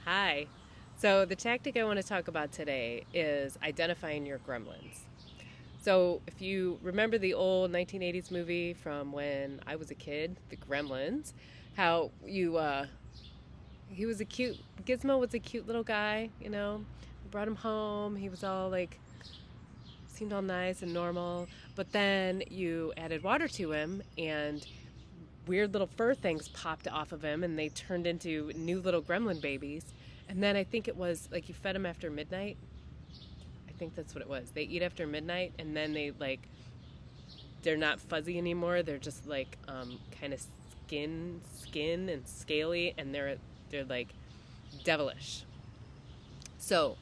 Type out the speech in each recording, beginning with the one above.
Hi. So, the tactic I want to talk about today is identifying your gremlins. So, if you remember the old 1980s movie from when I was a kid, The Gremlins, how he was a cute, Gizmo was a cute little guy, We brought him home. He was all like, seemed all nice and normal. But then you added water to him and weird little fur things popped off of him and they turned into new little gremlin babies. And then I think it was like you fed them after midnight. I think that's what it was. They eat after midnight and then they're not fuzzy anymore. They're just like kind of skin and scaly, and they're like devilish. So,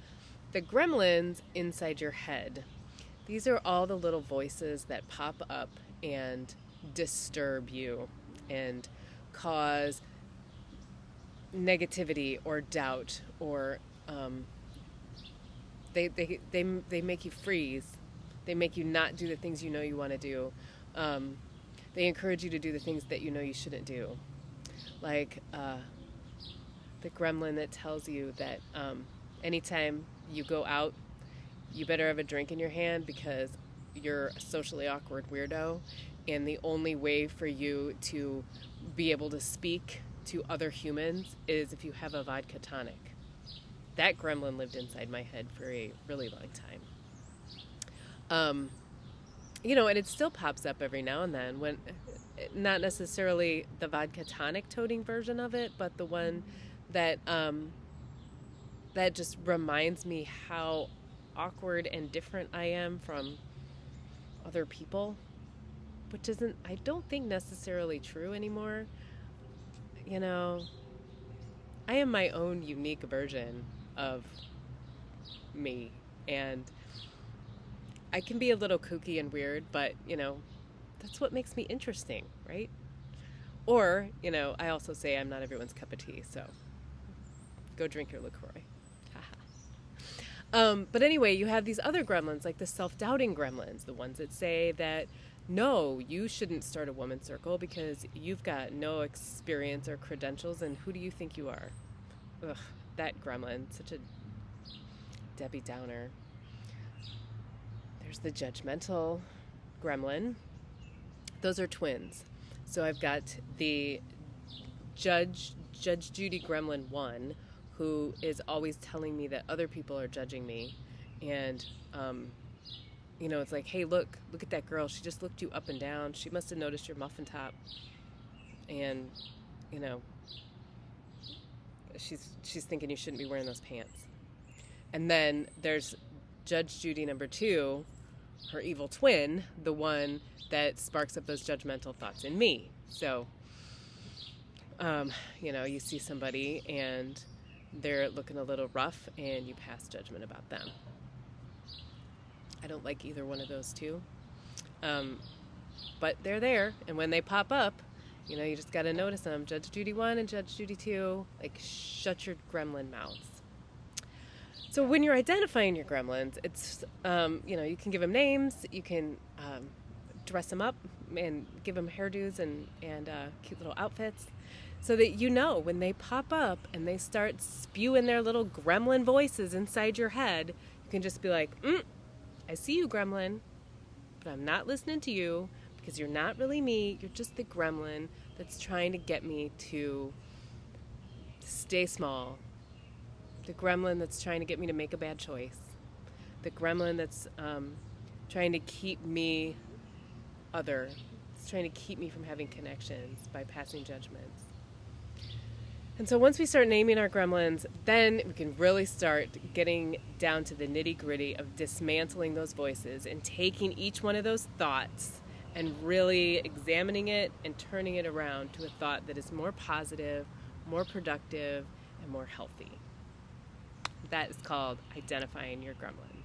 the gremlins inside your head, these are all the little voices that pop up and disturb you and cause negativity or doubt, or they make you freeze. They make you not do the things you know you want to do. They encourage you to do the things that you know you shouldn't do, like the gremlin that tells you that anytime you go out, you better have a drink in your hand because you're a socially awkward weirdo, and the only way for you to be able to speak to other humans is if you have a vodka tonic. That gremlin lived inside my head for a really long time. And it still pops up every now and then, when not necessarily the vodka tonic toting version of it, but the one that that just reminds me how awkward and different I am from other people, which isn't, I don't think, necessarily true anymore. I am my own unique version of me, and I can be a little kooky and weird, but that's what makes me interesting, right? Or I also say I'm not everyone's cup of tea, so go drink your LaCroix. But anyway, you have these other gremlins, like the self-doubting gremlins, the ones that say that, no, you shouldn't start a women's circle because you've got no experience or credentials, and who do you think you are? Ugh, that gremlin, such a Debbie Downer. There's the judgmental gremlin. Those are twins. So I've got the Judge Judy Gremlin 1, who is always telling me that other people are judging me, and it's like, hey, look at that girl, she just looked you up and down, she must have noticed your muffin top, and she's thinking you shouldn't be wearing those pants. And then there's Judge Judy number 2, her evil twin, the one that sparks up those judgmental thoughts in me. So you see somebody and they're looking a little rough and you pass judgment about them. I don't like either one of those two. But they're there, and when they pop up, you just got to notice them. Judge Judy 1 and Judge Judy 2, like, shut your gremlin mouths. So when you're identifying your gremlins, it's, you can give them names, you can dress them up and give them hairdos and cute little outfits, so that when they pop up and they start spewing their little gremlin voices inside your head, you can just be like, I see you, gremlin, but I'm not listening to you because you're not really me. You're just the gremlin that's trying to get me to stay small. The gremlin that's trying to get me to make a bad choice. The gremlin that's trying to keep me other. It's trying to keep me from having connections by passing judgments. And so once we start naming our gremlins, then we can really start getting down to the nitty-gritty of dismantling those voices and taking each one of those thoughts and really examining it and turning it around to a thought that is more positive, more productive, and more healthy. That is called identifying your gremlins.